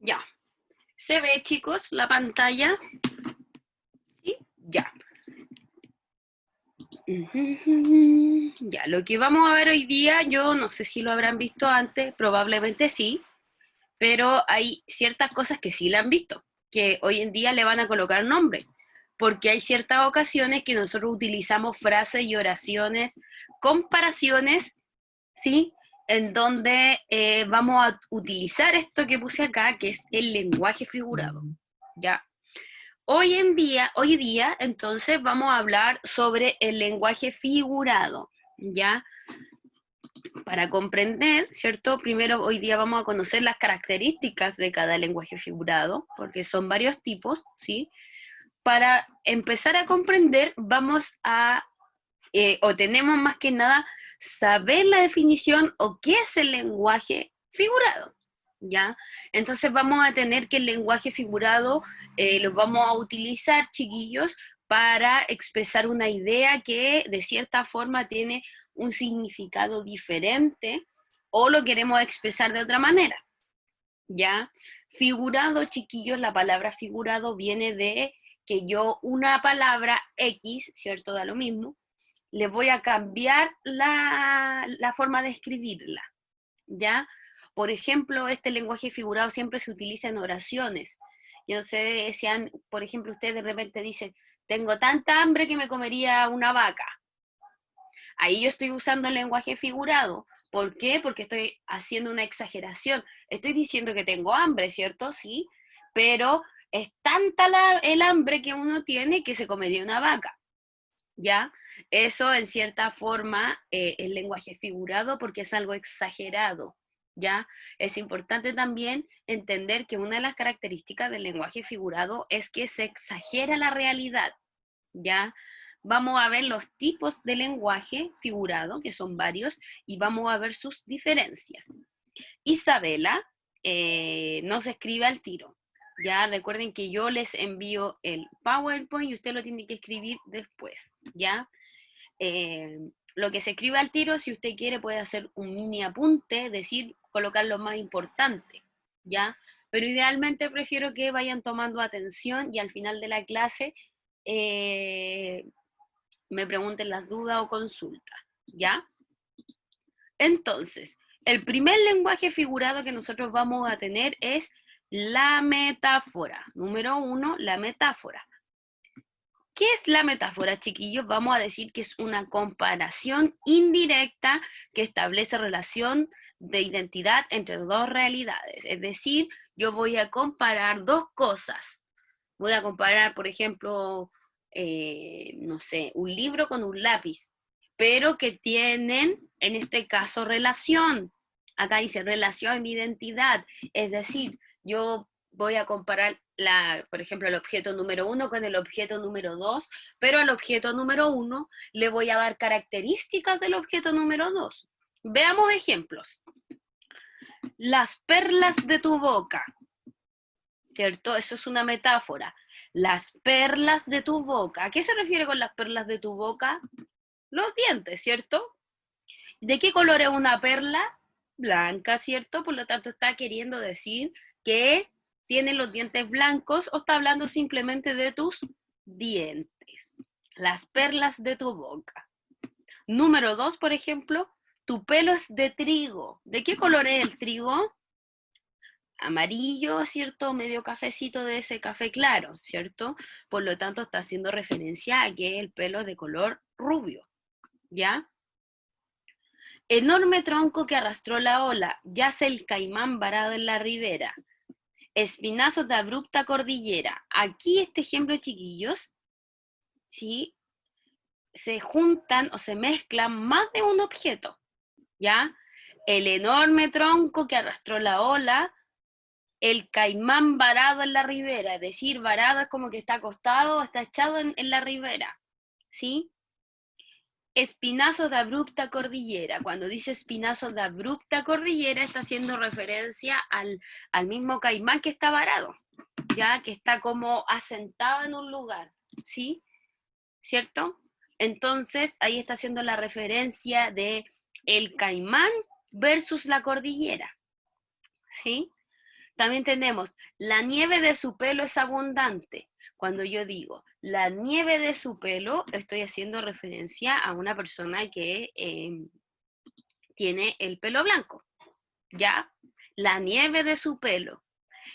Ya. ¿Se ve, chicos, la pantalla? ¿Sí? Ya. Ya, lo que vamos a ver hoy día, yo no sé si lo habrán visto antes, probablemente sí, pero hay ciertas cosas que sí la han visto, que hoy en día le van a colocar nombre, porque hay ciertas ocasiones que nosotros utilizamos frases y oraciones, comparaciones, ¿sí? En donde vamos a utilizar esto que puse acá, que es el lenguaje figurado, ¿ya? Hoy día, entonces, vamos a hablar sobre el lenguaje figurado, ¿ya? Para comprender, ¿cierto? Primero, hoy día vamos a conocer las características de cada lenguaje figurado, porque son varios tipos, ¿sí? Para empezar a comprender, vamos a, o tenemos más que nada, saber la definición o qué es el lenguaje figurado, ¿ya? Entonces vamos a tener que el lenguaje figurado lo vamos a utilizar, chiquillos, para expresar una idea que de cierta forma tiene un significado diferente o lo queremos expresar de otra manera, ¿ya? Figurado, chiquillos, la palabra figurado viene de que yo una palabra X, ¿cierto? Da lo mismo, le voy a cambiar la forma de escribirla, ¿ya? Por ejemplo, este lenguaje figurado siempre se utiliza en oraciones. Yo sé, sean, por ejemplo, ustedes de repente dicen, tengo tanta hambre que me comería una vaca. Ahí yo estoy usando el lenguaje figurado. ¿Por qué? Porque estoy haciendo una exageración. Estoy diciendo que tengo hambre, ¿cierto? Sí, pero es tanta el hambre que uno tiene que se comería una vaca, ¿ya? Eso en cierta forma es lenguaje figurado porque es algo exagerado, ¿ya? Es importante también entender que una de las características del lenguaje figurado es que se exagera la realidad, ¿ya? Vamos a ver los tipos de lenguaje figurado, que son varios, y vamos a ver sus diferencias. Isabela no se escribe al tiro. Ya recuerden que yo les envío el PowerPoint y usted lo tiene que escribir después, ¿ya? Lo que se escribe al tiro, si usted quiere, puede hacer un mini apunte, decir, colocar lo más importante, ¿ya? Pero idealmente prefiero que vayan tomando atención y al final de la clase eh, me pregunten las dudas o consultas, ¿ya? Entonces, el primer lenguaje figurado que nosotros vamos a tener es la metáfora. Número uno, la metáfora. ¿Qué es la metáfora, chiquillos? Vamos a decir que es una comparación indirecta que establece relación de identidad entre dos realidades. Es decir, yo voy a comparar dos cosas. Voy a comparar, por ejemplo, no sé, un libro con un lápiz, pero que tienen, en este caso, relación. Acá dice relación de identidad. Es decir, yo voy a comparar, por ejemplo, el objeto número 1 con el objeto número 2, pero al objeto número 1 le voy a dar características del objeto número 2. Veamos ejemplos. Las perlas de tu boca, ¿cierto? Eso es una metáfora. Las perlas de tu boca. ¿A qué se refiere con las perlas de tu boca? Los dientes, ¿cierto? ¿De qué color es una perla? Blanca, ¿cierto? Por lo tanto, está queriendo decir que tiene los dientes blancos o está hablando simplemente de tus dientes. Las perlas de tu boca. Número 2, por ejemplo, tu pelo es de trigo. ¿De qué color es el trigo? Amarillo, ¿cierto? Medio cafecito de ese café claro, ¿cierto? Por lo tanto, está haciendo referencia a que el pelo es de color rubio, ¿ya? Enorme tronco que arrastró la ola, yace el caimán varado en la ribera. Espinazos de abrupta cordillera. Aquí este ejemplo, chiquillos, ¿sí? Se juntan o se mezclan más de un objeto, ¿ya? El enorme tronco que arrastró la ola, el caimán varado en la ribera, es decir, varado es como que está acostado o está echado en la ribera, ¿sí? Espinazo de abrupta cordillera. Cuando dice espinazo de abrupta cordillera está haciendo referencia al mismo caimán que está varado, ya que está como asentado en un lugar, ¿sí? ¿Cierto? Entonces ahí está haciendo la referencia de el caimán versus la cordillera, ¿sí? También tenemos, la nieve de su pelo es abundante. Cuando yo digo, la nieve de su pelo, estoy haciendo referencia a una persona que tiene el pelo blanco, ¿ya? La nieve de su pelo.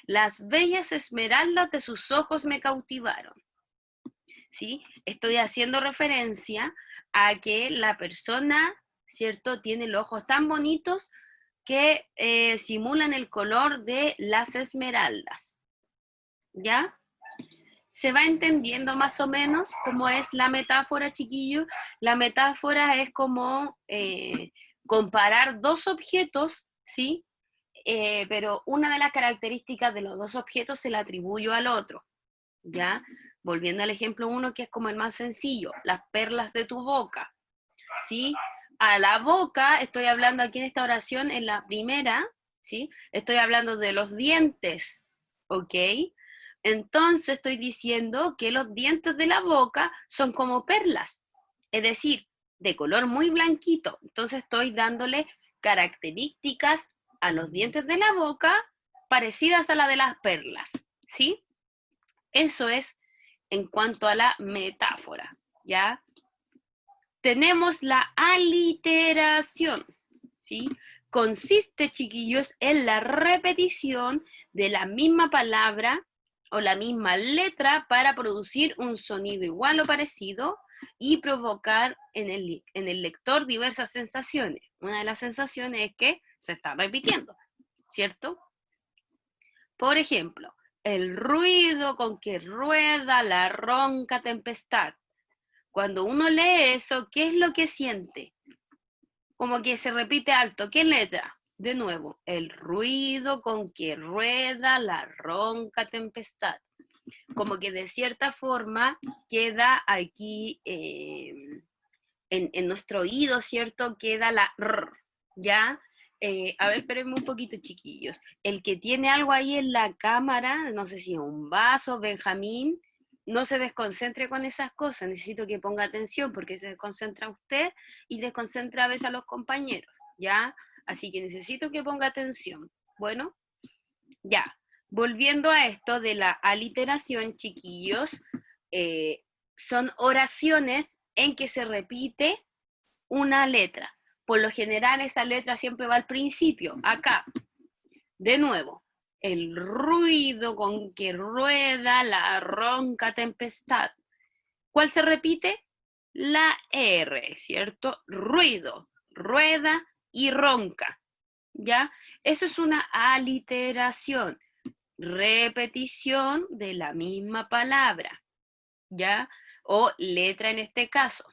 Las bellas esmeraldas de sus ojos me cautivaron. ¿Sí? Estoy haciendo referencia a que la persona, ¿cierto?, tiene los ojos tan bonitos que simulan el color de las esmeraldas. ¿Ya? ¿Se va entendiendo más o menos cómo es la metáfora, chiquillos? La metáfora es como comparar dos objetos, ¿sí? Pero una de las características de los dos objetos se la atribuyo al otro, ¿ya? Volviendo al ejemplo 1, que es como el más sencillo, las perlas de tu boca, ¿sí? A la boca, estoy hablando aquí en esta oración, en la primera, ¿sí? Estoy hablando de los dientes, ¿ok? Entonces estoy diciendo que los dientes de la boca son como perlas, es decir, de color muy blanquito. Entonces estoy dándole características a los dientes de la boca parecidas a la de las perlas, ¿sí? Eso es en cuanto a la metáfora, ¿ya? Tenemos la aliteración, ¿sí? Consiste, chiquillos, en la repetición de la misma palabra o la misma letra para producir un sonido igual o parecido y provocar en el lector diversas sensaciones. Una de las sensaciones es que se está repitiendo, ¿cierto? Por ejemplo, el ruido con que rueda la ronca tempestad. Cuando uno lee eso, ¿qué es lo que siente? Como que se repite alto. ¿Qué letra? De nuevo, el ruido con que rueda la ronca tempestad. Como que de cierta forma queda aquí en nuestro oído, ¿cierto? Queda la R, ¿ya? A ver, espérenme un poquito, chiquillos. El que tiene algo ahí en la cámara, no sé si es un vaso, Benjamín, no se desconcentre con esas cosas. Necesito que ponga atención porque se desconcentra usted y desconcentra a veces a los compañeros, ¿ya? Así que necesito que ponga atención. Bueno, ya. Volviendo a esto de la aliteración, chiquillos, son oraciones en que se repite una letra. Por lo general esa letra siempre va al principio, acá. De nuevo, el ruido con que rueda la ronca tempestad. ¿Cuál se repite? La R, ¿cierto? Ruido, rueda y ronca. ¿Ya? Eso es una aliteración, repetición de la misma palabra, ¿ya? O letra en este caso,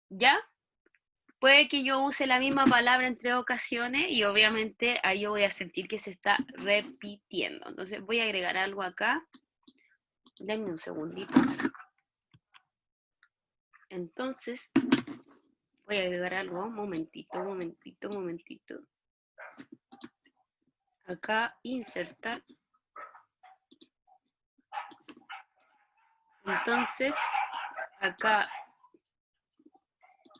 ¿ya? Puede que yo use la misma palabra en 3 ocasiones y obviamente ahí yo voy a sentir que se está repitiendo. Entonces voy a agregar algo acá. Denme un segundito. Entonces voy a agregar algo. Momentito. Acá insertar. Entonces acá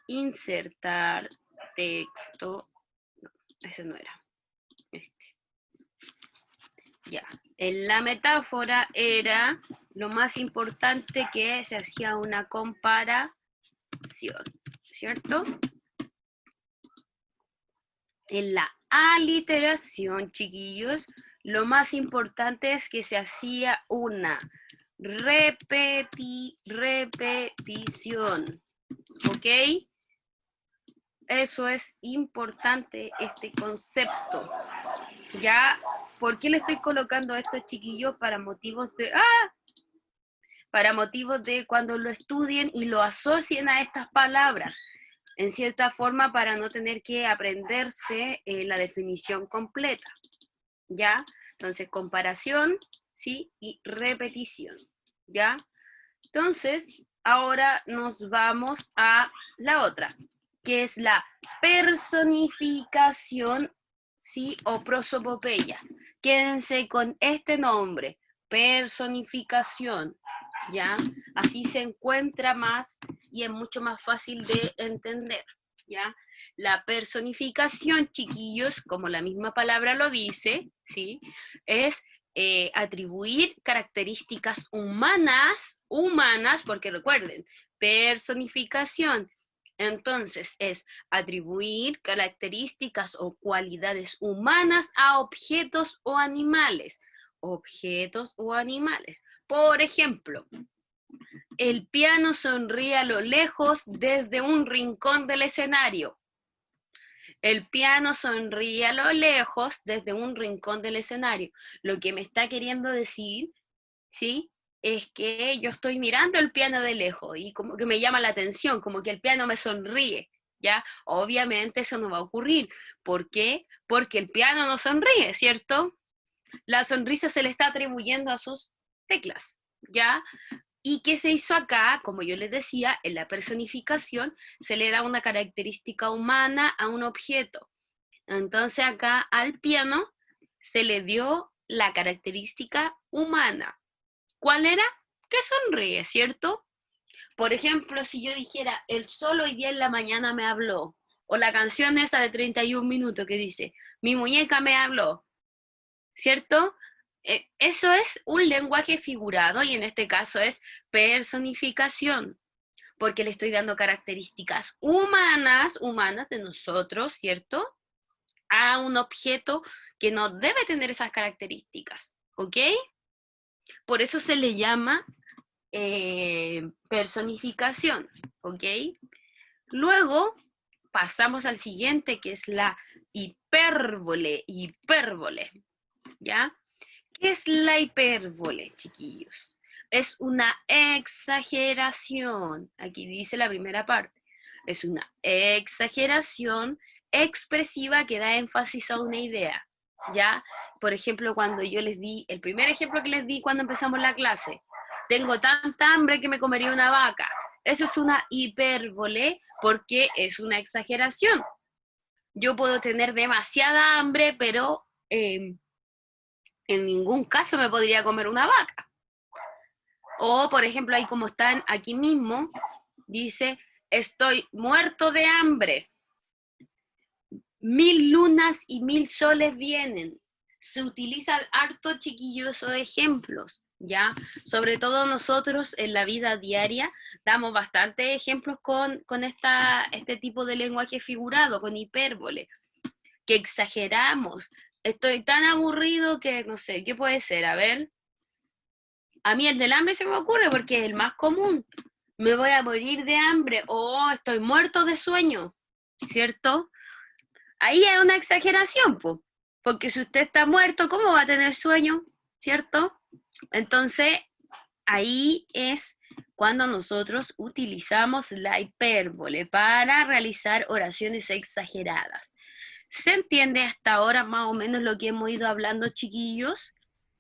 insertar texto. No, ese no era. Este. Ya. En la metáfora era lo más importante que se hacía una comparación, ¿cierto? En la aliteración, chiquillos, lo más importante es que se hacía una repetición, ¿ok? Eso es importante, este concepto. ¿Ya? ¿Por qué le estoy colocando esto, chiquillos? Para motivos de... Para motivos de cuando lo estudien y lo asocien a estas palabras, en cierta forma para no tener que aprenderse la definición completa, ¿ya? Entonces, comparación, ¿sí? Y repetición, ¿ya? Entonces, ahora nos vamos a la otra, que es la personificación, ¿sí? O prosopopeya. Quédense con este nombre, personificación, ¿ya? Así se encuentra más y es mucho más fácil de entender, ¿ya? La personificación, chiquillos, como la misma palabra lo dice, ¿sí? Es atribuir características humanas, porque recuerden, personificación. Entonces es atribuir características o cualidades humanas a objetos o animales. Objetos o animales. Por ejemplo, el piano sonríe a lo lejos desde un rincón del escenario. El piano sonríe a lo lejos desde un rincón del escenario. Lo que me está queriendo decir, ¿sí? Es que yo estoy mirando el piano de lejos y como que me llama la atención, como que el piano me sonríe, ¿ya? Obviamente eso no va a ocurrir. ¿Por qué? Porque el piano no sonríe, ¿cierto? La sonrisa se le está atribuyendo a sus teclas, ¿ya? ¿Y qué se hizo acá? Como yo les decía, en la personificación se le da una característica humana a un objeto. Entonces acá al piano se le dio la característica humana. ¿Cuál era? Que sonríe, ¿cierto? Por ejemplo, si yo dijera, el sol hoy día en la mañana me habló, o la canción esa de 31 minutos que dice, mi muñeca me habló, ¿cierto? Eso es un lenguaje figurado y en este caso es personificación, porque le estoy dando características humanas de nosotros, ¿cierto? A un objeto que no debe tener esas características, ¿ok? Por eso se le llama personificación, ¿ok? Luego pasamos al siguiente, que es la hipérbole, ¿ya? ¿Qué es la hipérbole, chiquillos? Es una exageración. Aquí dice la primera parte. Es una exageración expresiva que da énfasis a una idea. ¿Ya? Por ejemplo, cuando yo les di, el primer ejemplo que les di cuando empezamos la clase, tengo tanta hambre que me comería una vaca. Eso es una hipérbole porque es una exageración. Yo puedo tener demasiada hambre, pero en ningún caso me podría comer una vaca. O, por ejemplo, ahí como están aquí mismo, dice, estoy muerto de hambre. 1000 lunas y 1000 soles vienen. Se utilizan harto, chiquillos, o ejemplos, ¿ya? Sobre todo nosotros en la vida diaria damos bastantes ejemplos con este tipo de lenguaje figurado, con hipérbole, que exageramos. Estoy tan aburrido que, no sé, ¿qué puede ser? A ver, a mí el del hambre se me ocurre porque es el más común. Me voy a morir de hambre o estoy muerto de sueño, ¿cierto? Ahí hay una exageración, po, porque si usted está muerto, ¿cómo va a tener sueño? ¿Cierto? Entonces, ahí es cuando nosotros utilizamos la hipérbole para realizar oraciones exageradas. ¿Se entiende hasta ahora más o menos lo que hemos ido hablando, chiquillos?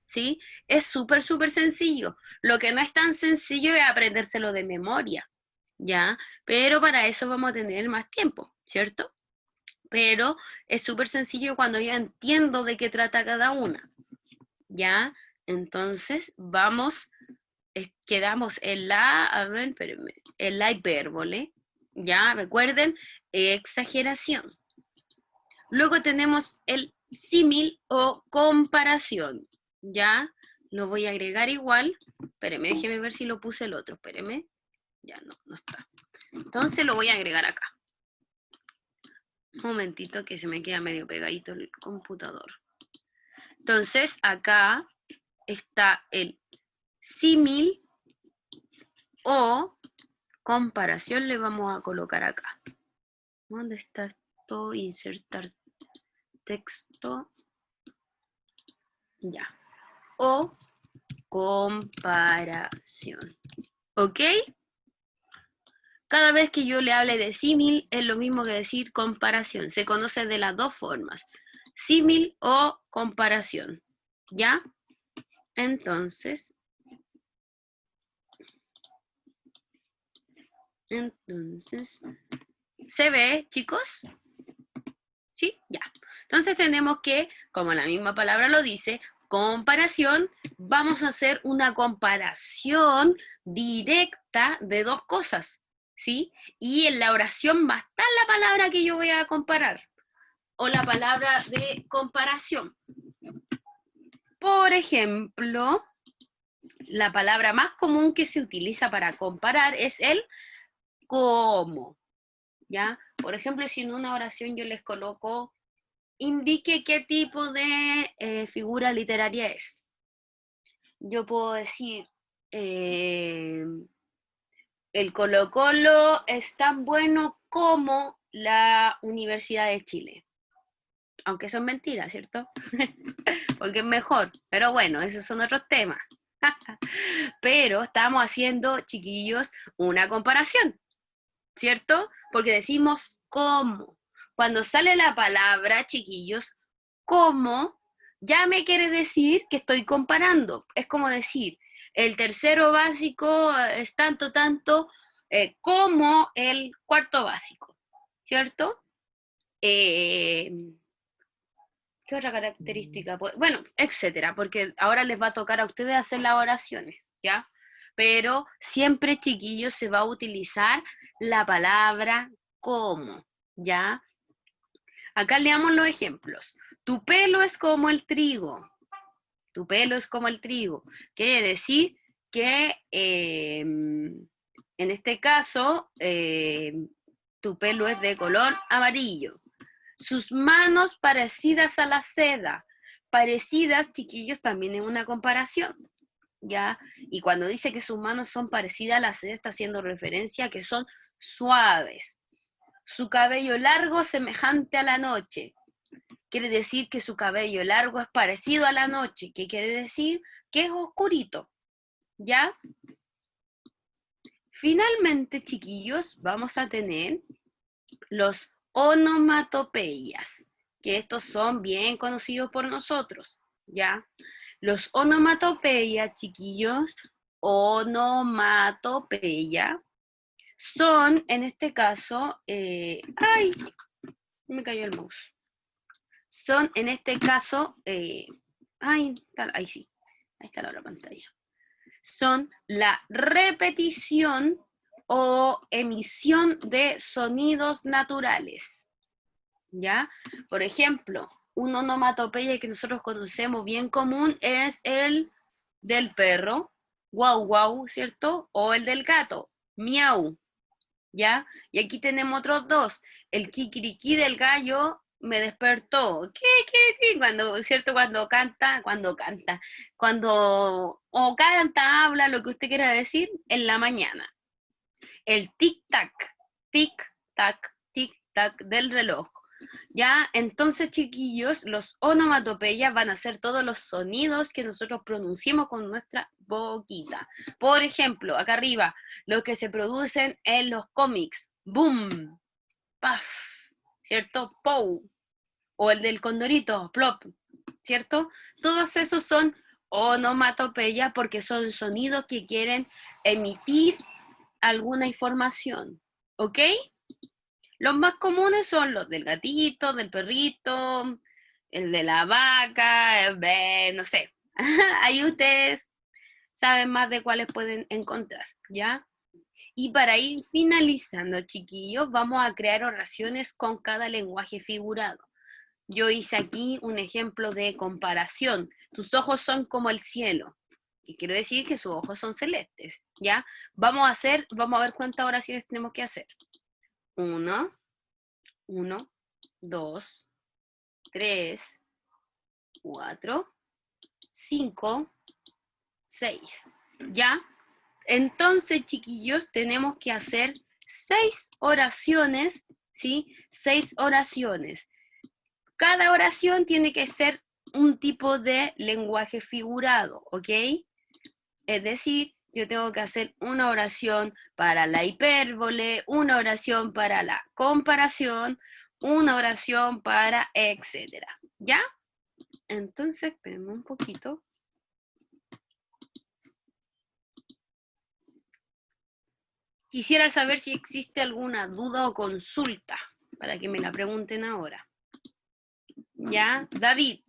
¿Sí? Es súper, súper sencillo. Lo que no es tan sencillo es aprendérselo de memoria, ¿ya? Pero para eso vamos a tener más tiempo, ¿cierto? Pero es súper sencillo cuando yo entiendo de qué trata cada una, ¿ya? Entonces, vamos, quedamos en la, a ver, espérenme, en la hipérbole, ¿ya? Recuerden, exageración. Luego tenemos el símil o comparación, ¿ya? Lo voy a agregar igual. Espéreme, déjeme ver si lo puse el otro, espéreme. Ya no está. Entonces lo voy a agregar acá. Un momentito que se me queda medio pegadito el computador. Entonces acá está el símil o comparación, le vamos a colocar acá. ¿Dónde está esto? Insertar texto. Ya. O comparación. ¿Ok? Cada vez que yo le hable de símil es lo mismo que decir comparación. Se conoce de las dos formas. Símil o comparación. ¿Ya? Entonces, ¿se ve, chicos? ¿Sí? Ya. Entonces tenemos que, como la misma palabra lo dice, comparación, vamos a hacer una comparación directa de dos cosas, ¿sí? Y en la oración va a estar la palabra que yo voy a comparar, o la palabra de comparación. Por ejemplo, la palabra más común que se utiliza para comparar es el como, ¿ya? Por ejemplo, si en una oración yo les coloco, indique qué tipo de figura literaria es. Yo puedo decir, el Colo-Colo es tan bueno como la Universidad de Chile. Aunque son mentiras, ¿cierto? Porque es mejor. Pero bueno, esos son otros temas. Pero estamos haciendo, chiquillos, una comparación, ¿cierto? Porque decimos cómo. Cuando sale la palabra, chiquillos, cómo, ya me quiere decir que estoy comparando. Es como decir, el tercero básico es tanto, tanto como el cuarto básico, ¿cierto? Eh, ¿Qué otra característica? Bueno, etcétera, porque ahora les va a tocar a ustedes hacer las oraciones, ¿ya? Pero siempre, chiquillos, se va a utilizar la palabra como, ¿ya? Acá leamos los ejemplos. Tu pelo es como el trigo. Tu pelo es como el trigo. Quiere decir que en este caso tu pelo es de color amarillo. Sus manos parecidas a la seda. Parecidas, chiquillos, también es una comparación, ¿ya? Y cuando dice que sus manos son parecidas a la seda, está haciendo referencia a que son suaves. Su cabello largo semejante a la noche. Quiere decir que su cabello largo es parecido a la noche. ¿Qué quiere decir? Que es oscurito, ¿ya? Finalmente, chiquillos, vamos a tener los onomatopeyas, que estos son bien conocidos por nosotros, ¿ya? Los onomatopeyas, chiquillos, onomatopeya, son, en este caso, ¡ay! Me cayó el mouse. Son, en este caso, ahí sí, ahí está la otra pantalla. Son la repetición o emisión de sonidos naturales, ¿ya? Por ejemplo, un onomatopeya que nosotros conocemos bien común es el del perro, guau guau, ¿cierto? O el del gato, miau, ¿ya? Y aquí tenemos otros dos, el kikiriki del gallo me despertó, ¿qué? Cuando, ¿cierto? Cuando o canta, habla, lo que usted quiera decir, en la mañana. El tic-tac, tic-tac, tic-tac del reloj. ¿Ya? Entonces, chiquillos, los onomatopeyas van a ser todos los sonidos que nosotros pronunciemos con nuestra boquita. Por ejemplo, acá arriba, los que se producen en los cómics. Boom, paf, ¿cierto? Pow. O el del condorito, plop, ¿cierto? Todos esos son onomatopeyas porque son sonidos que quieren emitir alguna información, ¿ok? Los más comunes son los del gatito, del perrito, el de la vaca, no sé. Ahí ustedes saben más de cuáles pueden encontrar, ¿ya? Y para ir finalizando, chiquillos, vamos a crear oraciones con cada lenguaje figurado. Yo hice aquí un ejemplo de comparación. Tus ojos son como el cielo. Y quiero decir que sus ojos son celestes, ¿ya? Vamos a ver cuántas oraciones tenemos que hacer. 1, 2, 3, 4, 5, 6. ¿Ya? Entonces, chiquillos, tenemos que hacer 6 oraciones, ¿sí? 6 oraciones. Cada oración tiene que ser un tipo de lenguaje figurado, ¿ok? Es decir, yo tengo que hacer una oración para la hipérbole, una oración para la comparación, una oración para etcétera. ¿Ya? Entonces, espérenme un poquito. Quisiera saber si existe alguna duda o consulta para que me la pregunten ahora. ¿Ya? David.